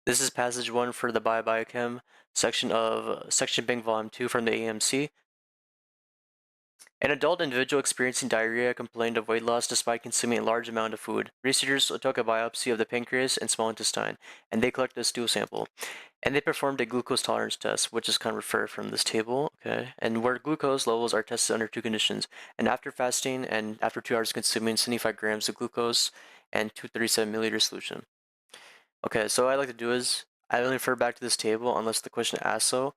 This is passage 1 for the Biochem section of Section Bank Volume 2 from the AAMC. An adult individual experiencing diarrhea complained of weight loss despite consuming a large amount of food. Researchers took a biopsy of the pancreas and small intestine, and they collected a stool sample. And they performed a glucose tolerance test, which is kind of referred from this table, okay? And where glucose levels are tested under two conditions: and after fasting and after 2 hours consuming 75 grams of glucose and 237 milliliter solution. Okay, so what I like to do is I only refer back to this table unless the question asks so,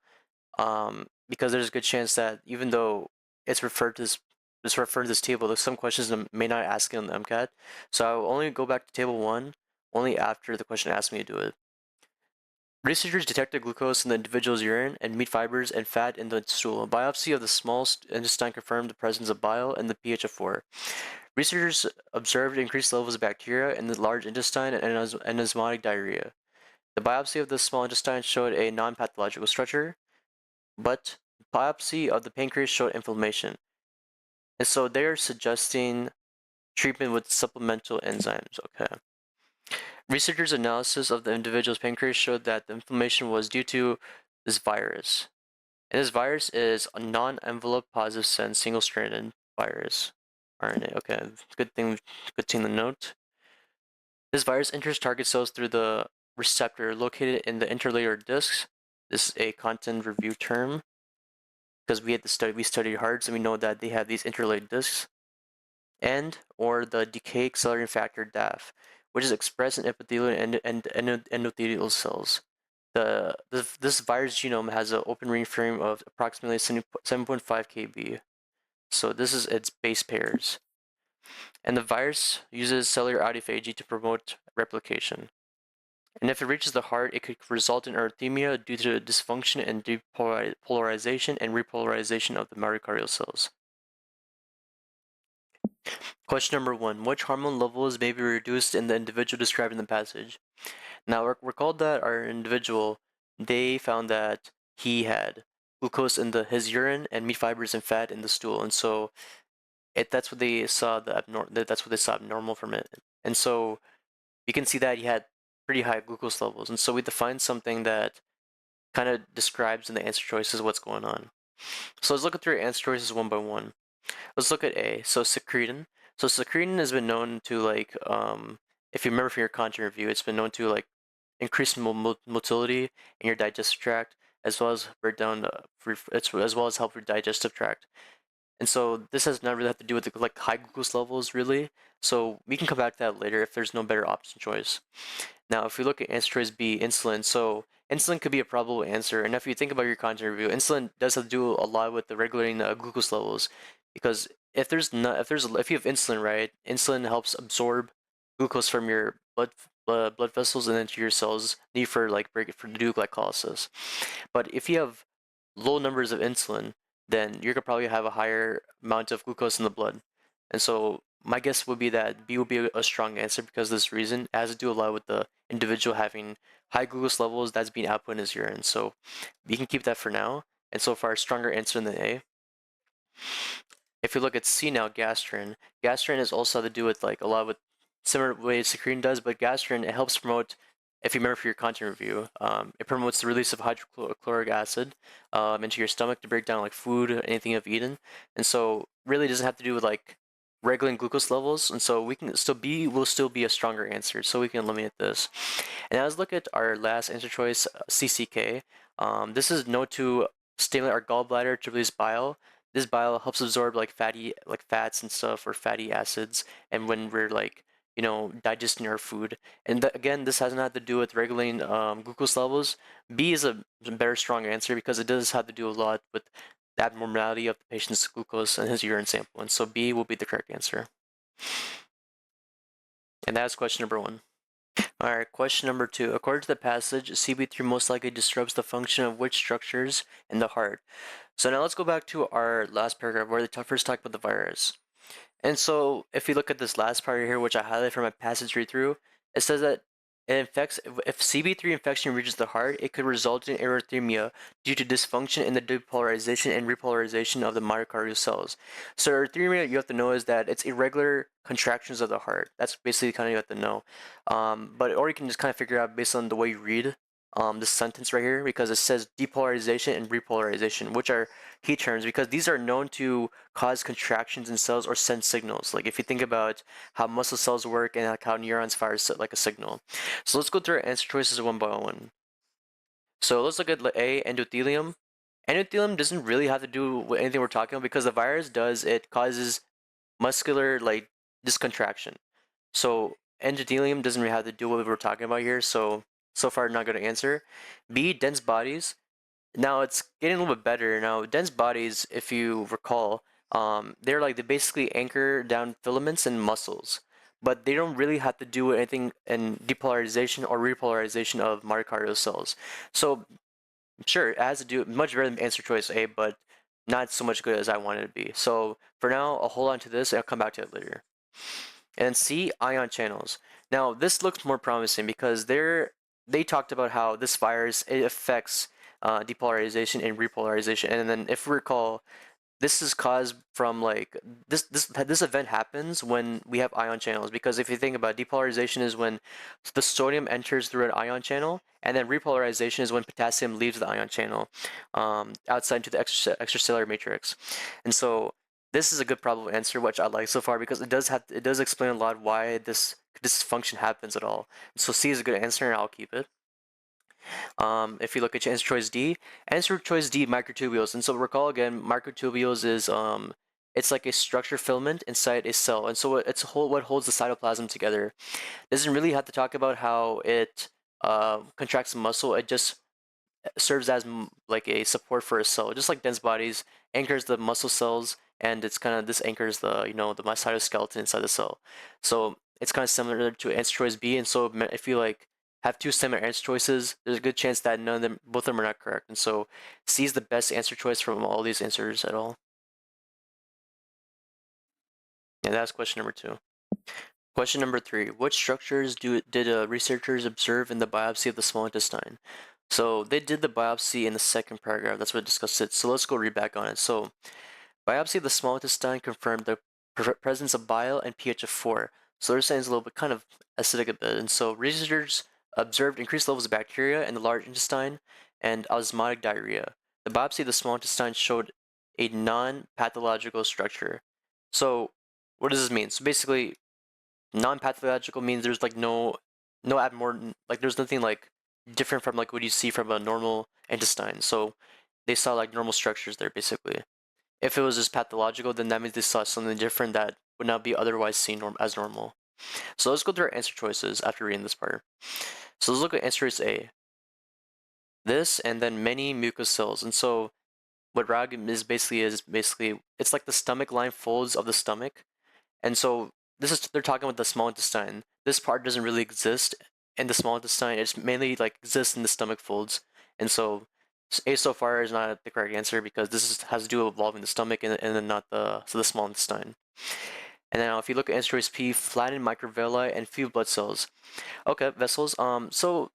because there's a good chance that even though it's referred to this table, there's some questions that may not ask it on the MCAT. So I will only go back to table 1 only after the question asks me to do it. Researchers detected glucose in the individual's urine and meat fibers and fat in the stool. A biopsy of the small intestine confirmed the presence of bile and the pH of 4. Researchers observed increased levels of bacteria in the large intestine and osmotic diarrhea. The biopsy of the small intestine showed a non-pathological structure, but biopsy of the pancreas showed inflammation. And so they're suggesting treatment with supplemental enzymes, okay. Researchers' analysis of the individual's pancreas showed that the inflammation was due to this virus. And this virus is a non-envelope positive sense single-stranded virus. RNA, okay, good thing to note. This virus enters target cells through the receptor located in the interlayer discs. This is a content review term because we studied hard, so we know that they have these interlaid discs, and or the decay accelerating factor DAF, which is expressed in epithelial and endothelial cells. This virus genome has an open ring frame of approximately 7.5 kb. So this is its base pairs. And the virus uses cellular autophagy to promote replication. And if it reaches the heart, it could result in arrhythmia due to dysfunction and depolarization and repolarization of the myocardial cells. Question number 1. Which hormone levels may be reduced in the individual described in the passage? Now, recall that our individual, they found that he had glucose in his urine and meat fibers and fat in the stool, and so that's what they saw abnormal from it. And so you can see that he had pretty high glucose levels, and so we defined something that kind of describes in the answer choices what's going on. So let's look through your answer choices one by one. Let's look at A. So secretin. So secretin has been known to if you remember from your content review, it's been known to increase motility in your digestive tract, as well as as well as help your digestive tract. And so this has not really have to do with the high glucose levels really. So we can come back to that later if there's no better option choice. Now, if we look at answer choice B, insulin. So insulin could be a probable answer. And if you think about your content review, insulin does have to do a lot with the regulating the glucose levels, because if you have insulin, right, insulin helps absorb glucose from your blood vessels and into your cells, need for to do glycolysis. But if you have low numbers of insulin, then you could probably have a higher amount of glucose in the blood. And so my guess would be that B would be a strong answer because of this reason. It has to do a lot with the individual having high glucose levels that's being output in his urine. So we can keep that for now. And so far, a stronger answer than A. If you look at C now, gastrin. Gastrin is also to do with a lot with similar ways secretin does, but gastrin, it helps promote, if you remember for your content review, it promotes the release of hydrochloric acid into your stomach to break down food, anything you've eaten. And so really doesn't have to do with regulating glucose levels. And so B will still be a stronger answer. So we can eliminate this. And now let's look at our last answer choice, CCK. This is known to stimulate our gallbladder to release bile. This bile helps absorb fats and stuff, or fatty acids, and when we're digesting our food. And again, this has not to do with regulating glucose levels. B is a better strong answer because it does have to do a lot with the abnormality of the patient's glucose in his urine sample, and so B will be the correct answer. And that is question number 1. Alright, question number 2. According to the passage, CB3 most likely disrupts the function of which structures in the heart? So now let's go back to our last paragraph where they first talked about the virus. And so if you look at this last part here, which I highlighted from my passage read through, it says that It infects if CB3 infection reaches the heart, it could result in arrhythmia due to dysfunction in the depolarization and repolarization of the myocardial cells. So arrhythmia, you have to know, is that it's irregular contractions of the heart. That's basically kind of you have to know. But or you can just kind of figure out based on the way you read this sentence right here, because it says depolarization and repolarization, which are key terms because these are known to cause contractions in cells or send signals. Like if you think about how muscle cells work and like how neurons fire like a signal. So let's go through our answer choices one by one. So let's look at A, endothelium. Endothelium doesn't really have to do with anything we're talking about because the virus does, it causes muscular like discontraction. So endothelium doesn't really have to do with what we're talking about here. So far not going to answer. B, dense bodies. Now it's getting a little bit better. Now dense bodies, if you recall, they basically anchor down filaments and muscles, but they don't really have to do anything in depolarization or repolarization of myocardial cells. So sure, it has to do much better than answer choice A, but not so much good as I wanted it to be. So for now, I'll hold on to this and I'll come back to it later. And C, ion channels. Now this looks more promising because they talked about how this virus it affects depolarization and repolarization. And then if we recall, this is caused from like this event happens when we have ion channels, because if you think about depolarization is when the sodium enters through an ion channel, and then repolarization is when potassium leaves the ion channel outside into the extracellular matrix. And so this is a good probable answer, which I like so far because it does explain a lot why this function happens at all. So C is a good answer and I'll keep it. If you look at answer choice D, microtubules. And so recall again, microtubules is it's like a structure filament inside a cell, and so it's what holds the cytoplasm together. Doesn't really have to talk about how it contracts muscle. It just serves as like a support for a cell, just like dense bodies anchors the muscle cells, and it's kind of this anchors the the cytoskeleton inside the cell. So it's kind of similar to answer choice B, and so if you like have two similar answer choices, there's a good chance that both of them are not correct, and so C is the best answer choice from all these answers at all. And that's question number 2. Question number 3: What structures did researchers observe in the biopsy of the small intestine? So they did the biopsy in the second paragraph. That's what discussed it. So let's go read back on it. So biopsy of the small intestine confirmed the presence of bile and pH of 4. So they're saying it's a little bit kind of acidic a bit. And so researchers observed increased levels of bacteria in the large intestine and osmotic diarrhea. The biopsy of the small intestine showed a non-pathological structure. So what does this mean? So basically, non-pathological means there's like no abnormal, like there's nothing like different from like what you see from a normal intestine. So they saw like normal structures there basically. If it was just pathological, then that means they saw something different that would not be otherwise seen as normal. So let's go through our answer choices after reading this part. So let's look at answer choice A. This and then many mucous cells. And so what RAG is basically it's like the stomach line folds of the stomach. And so they're talking about the small intestine. This part doesn't really exist in the small intestine. It's mainly like exists in the stomach folds. And so A so far is not the correct answer because has to do with involving the stomach and then not the small intestine. And then if you look at answer choice P, flattened microvilli and few blood cells. Okay, vessels. So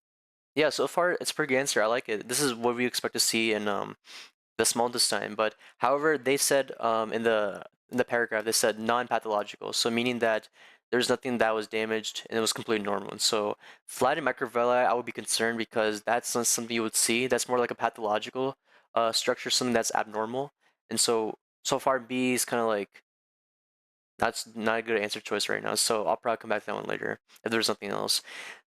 yeah, so far it's a pretty good answer. I like it. This is what we expect to see in the small intestine. But however, they said in the paragraph they said non-pathological, so meaning that there's nothing that was damaged and it was completely normal. And so flattened microvilli, I would be concerned because that's not something you would see. That's more like a pathological structure, something that's abnormal. And so far B is kind of like that's not a good answer choice right now, so I'll probably come back to that one later if there's something else.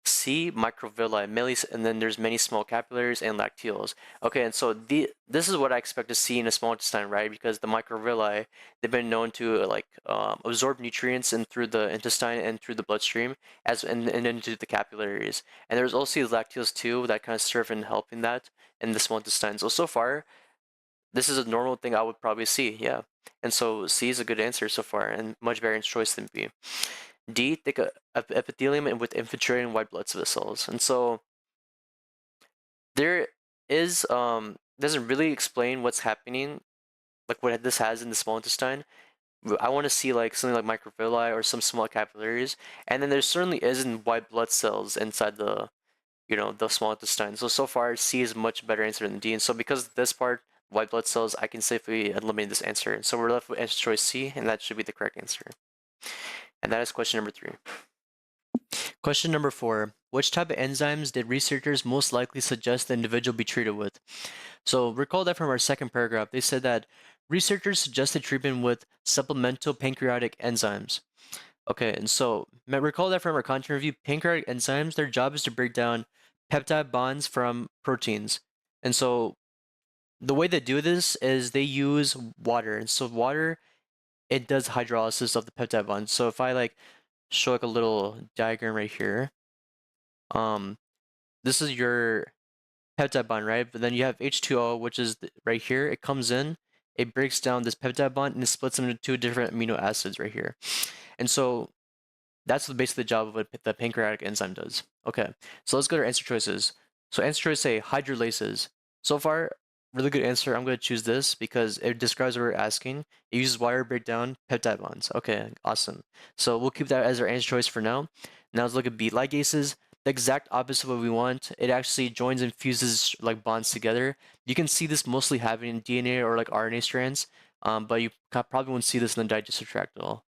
C, microvilli, and then there's many small capillaries and lacteals. Okay, and so this is what I expect to see in a small intestine, right? Because the microvilli, they've been known to like absorb nutrients in through the intestine and through the bloodstream, and into the capillaries. And there's also lacteals too that kind of serve in helping that in the small intestine. So far, this is a normal thing I would probably see, yeah. And so C is a good answer so far, and much better choice than B. D, thick epithelium and with infiltrating white blood vessels. And so there is doesn't really explain what's happening, like what this has in the small intestine, I want to see like something like microvilli or some small capillaries, and then there certainly isn't white blood cells inside the the small intestine. So far C is much better answer than D, and so because of this part, white blood cells, I can safely eliminate this answer. So we're left with answer choice C, and that should be the correct answer. And that is question number 3. Question number 4. Which type of enzymes did researchers most likely suggest the individual be treated with? So recall that from our second paragraph, they said that researchers suggested treatment with supplemental pancreatic enzymes. Okay, and so recall that from our content review, pancreatic enzymes, their job is to break down peptide bonds from proteins. And so the way they do this is they use water. And so water, it does hydrolysis of the peptide bonds. So if I like show like a little diagram right here, um, this is your peptide bond, right? But then you have H2O, which is right here. It comes in, it breaks down this peptide bond, and it splits them into 2 different amino acids right here. And so that's basically the job of what the pancreatic enzyme does. Okay, so let's go to our answer choices. So answer choice A, hydrolases. So far, really good answer. I'm going to choose this because it describes what we're asking. It uses water to break down peptide bonds. Okay, awesome. So we'll keep that as our answer choice for now. Now let's look at B, ligases. The exact opposite of what we want. It actually joins and fuses like bonds together. You can see this mostly happening in DNA or like RNA strands, but you probably won't see this in the digestive tract at all.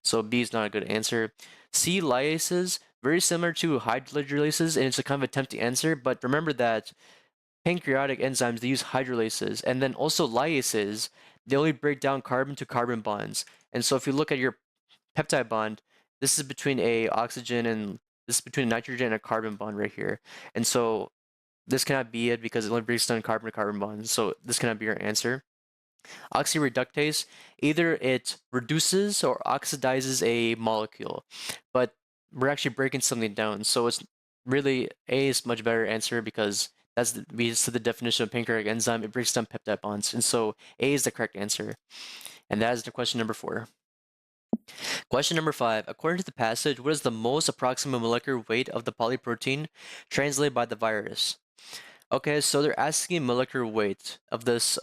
So B is not a good answer. C, lyases, very similar to hydrolases, and it's a kind of a tempting answer, but remember that pancreatic enzymes, they use hydrolases, and then also lyases, they only break down carbon to carbon bonds. And so if you look at your peptide bond, this is between a oxygen and this is between a nitrogen and a carbon bond right here. And so this cannot be it because it only breaks down carbon to carbon bonds. So this cannot be your answer. Oxyreductase, either it reduces or oxidizes a molecule, but we're actually breaking something down. So it's really A is much better answer because we said the definition of pancreatic enzyme. It breaks down peptide bonds, and so A is the correct answer. And that is the question number 4. Question number 5. According to the passage, what is the most approximate molecular weight of the polyprotein translated by the virus? Okay, so they're asking molecular weight of this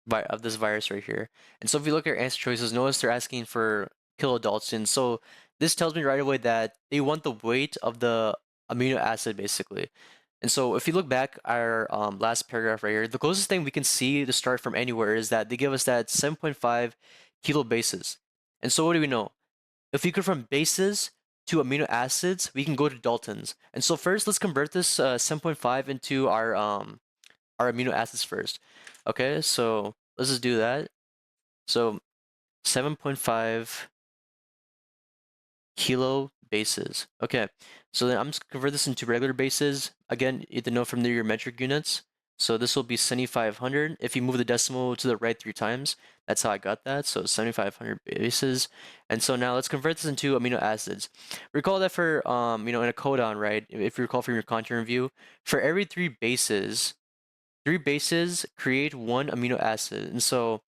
virus right here. And so if you look at answer choices, notice they're asking for kilodalton. So this tells me right away that they want the weight of the amino acid basically. And so if you look back at our last paragraph right here, the closest thing we can see to start from anywhere is that they give us that 7.5 kilo bases. And so what do we know? If we go from bases to amino acids, we can go to Daltons. And so first, let's convert this 7.5 into our amino acids first. Okay, so let's just do that. So 7.5 kilo bases. Okay, so then I'm just convert this into regular bases. Again, you have to know from your metric units. So this will be 7,500. If you move the decimal to the right 3 times, that's how I got that. So 7,500 bases. And so now let's convert this into amino acids. Recall that for in a codon, right? If you recall from your content review, for every 3 bases create 1 amino acid. And so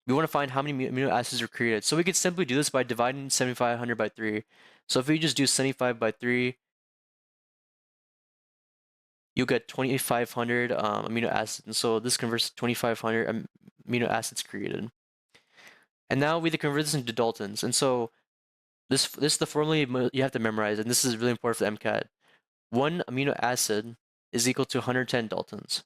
we want to find how many amino acids are created. So we could simply do this by dividing 7,500 by 3. So if we just do 75 by 3, you get 2,500 amino acids. And so this converts to 2,500 amino acids created. And now we convert this into Daltons. And so this is the formula you have to memorize, and this is really important for the MCAT. 1 amino acid is equal to 110 Daltons.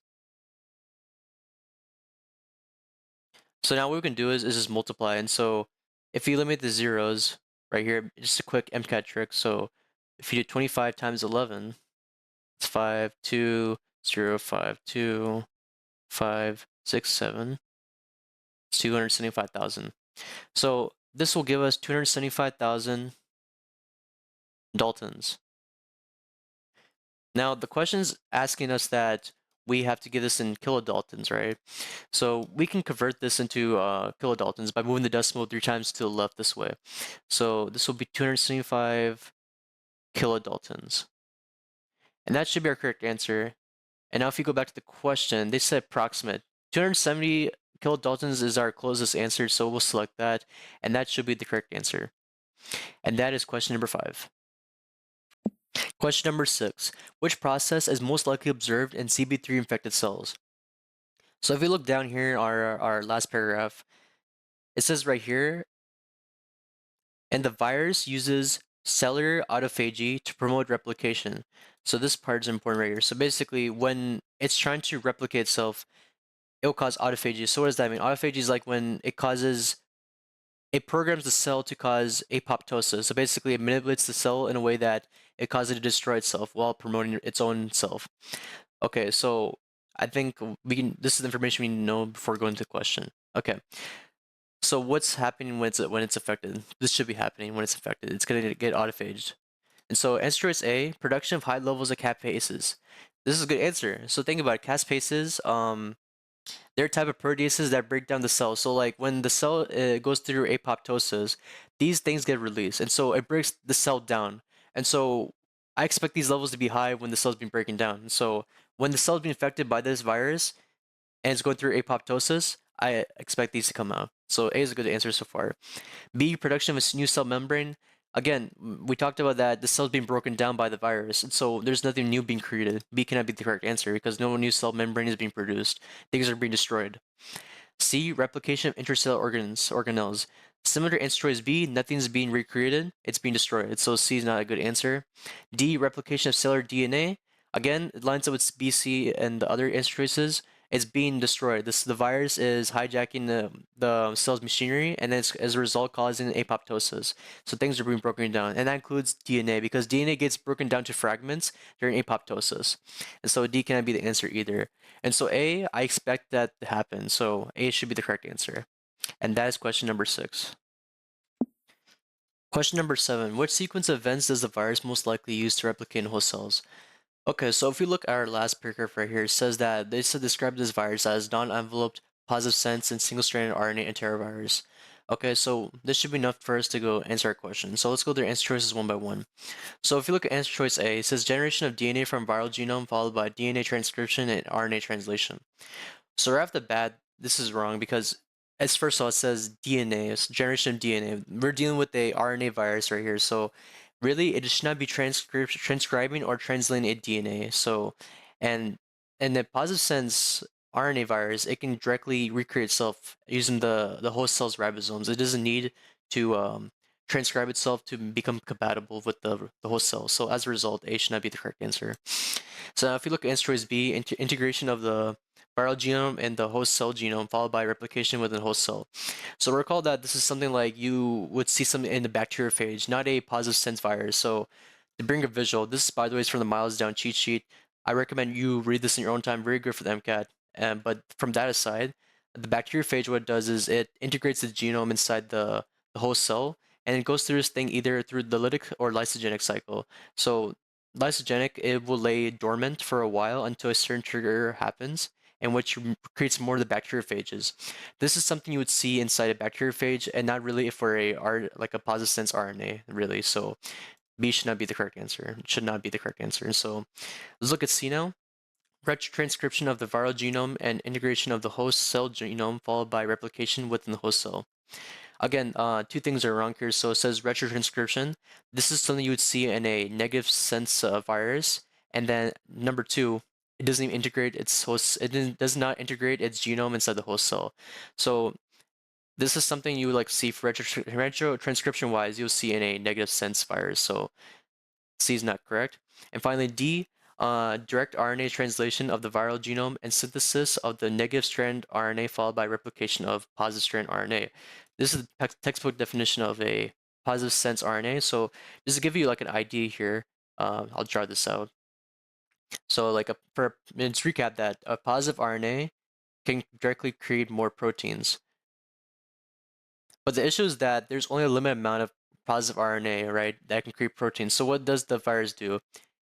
So now what we can do is just multiply. And so if you eliminate the zeros right here, just a quick MCAT trick. So if you do 25 times 11, it's 5, 2, 0, 5, 2, 5, 6, 7. It's 275,000. So this will give us 275,000 Daltons. Now the question's asking us that we have to give this in kilodaltons, right? So we can convert this into kilodaltons by moving the decimal 3 times to the left this way. So this will be 275 kilodaltons. And that should be our correct answer. And now if you go back to the question, they said approximate. 270 kilodaltons is our closest answer, so we'll select that. And that should be the correct answer. And that is question number 5. Question number 6. Which process is most likely observed in CB3 infected cells? So if we look down here, our last paragraph, It says right here, and the virus uses cellular autophagy to promote replication. So this part is important right here. So basically, when it's trying to replicate itself, it will cause autophagy. So what does that mean? Autophagy is like when it programs the cell to cause apoptosis. So basically, it manipulates the cell in a way that it causes it to destroy itself while promoting its own self. Okay, so I think this is the information we need to know before going to the question. Okay. So what's happening when it's affected? This should be happening when it's affected. It's gonna get autophaged. And so answer choice A, production of high levels of capases. This is a good answer. So think about it. Capases, they're a type of proteases that break down the cell. So like when the cell goes through apoptosis, these things get released, and so it breaks the cell down. And so I expect these levels to be high when the cell's been breaking down. So when the cell's being infected by this virus and it's going through apoptosis, I expect these to come out. So A is a good answer so far. B, production of a new cell membrane. Again, we talked about that the cell's being broken down by the virus, and so there's nothing new being created. B cannot be the correct answer because no new cell membrane is being produced. Things are being destroyed. C, replication of intercellular organelles. Similar to answer choice B, nothing's being recreated, it's being destroyed. So C is not a good answer. D, replication of cellular DNA. Again, it lines up with B, C, and the other answer choices. It's being destroyed. The virus is hijacking the cell's machinery, and then it's, as a result, causing apoptosis. So things are being broken down, and that includes DNA because DNA gets broken down to fragments during apoptosis. And so D cannot be the answer either. And so A, I expect that to happen. So A should be the correct answer. And that is question number 6. Question number 7. Which sequence of events does the virus most likely use to replicate in host cells? Okay, so if we look at our last paragraph right here, it says that they said describe this virus as non-enveloped, positive sense, and single-stranded RNA enterovirus. Okay, so this should be enough for us to go answer our question. So let's go through answer choices one by one. So if you look at answer choice A, it says generation of DNA from viral genome followed by DNA transcription and RNA translation. So right off the bat, this is wrong because as first of all, it says DNA, it's generation of DNA. We're dealing with a RNA virus right here, so really it should not be transcribing or translating a DNA. So, and in the positive sense, RNA virus, it can directly recreate itself using the host cell's ribosomes. It doesn't need to transcribe itself to become compatible with the host cell. So as a result, A should not be the correct answer. So now if you look at answer choice B, integration of the viral genome and the host cell genome, followed by replication within the host cell. So recall that this is something like you would see something in the bacteriophage, not a positive sense virus. So to bring a visual, this by the way is from the Miles Down cheat sheet. I recommend you read this in your own time. Very good for the MCAT. But from that aside, the bacteriophage, what it does is it integrates the genome inside the host cell, and it goes through this thing either through the lytic or lysogenic cycle. So lysogenic, it will lay dormant for a while until a certain trigger happens, and which creates more of the bacteriophages. This is something you would see inside a bacteriophage, and not really for like a positive sense RNA, really. So B should not be the correct answer. It should not be the correct answer. So let's look at C now. Retrotranscription of the viral genome and integration of the host cell genome followed by replication within the host cell. Again, two things are wrong here. So it says retrotranscription. This is something you would see in a negative sense virus. And then number 2, it doesn't even integrate its host. Does not integrate its genome inside the host cell. So this is something you would like see for retrotranscription wise. You'll see in a negative sense virus. So C is not correct. And finally, D, direct RNA translation of the viral genome and synthesis of the negative strand RNA followed by replication of positive strand RNA. This is the textbook definition of a positive sense RNA. So just to give you like an idea here, I'll draw this out. So like let's recap that a positive RNA can directly create more proteins. But the issue is that there's only a limited amount of positive RNA, right, that can create proteins. So what does the virus do?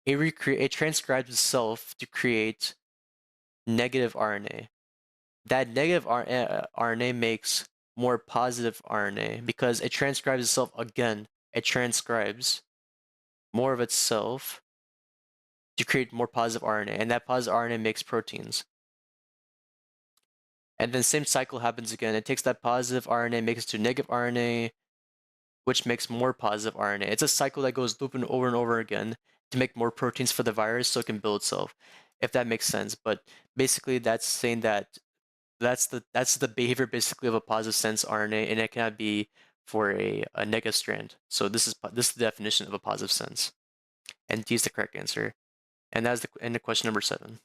It transcribes itself to create negative RNA. That negative RNA makes more positive RNA because it transcribes itself again. It transcribes more of itself to create more positive RNA, and that positive RNA makes proteins. And then same cycle happens again. It takes that positive RNA, makes it to negative RNA, which makes more positive RNA. It's a cycle that goes looping over and over again to make more proteins for the virus so it can build itself, if that makes sense. But basically, that's saying that That's the behavior basically of a positive sense RNA, and it cannot be for a negative strand. So this is the definition of a positive sense, and D is the correct answer. And that's the end of question number 7.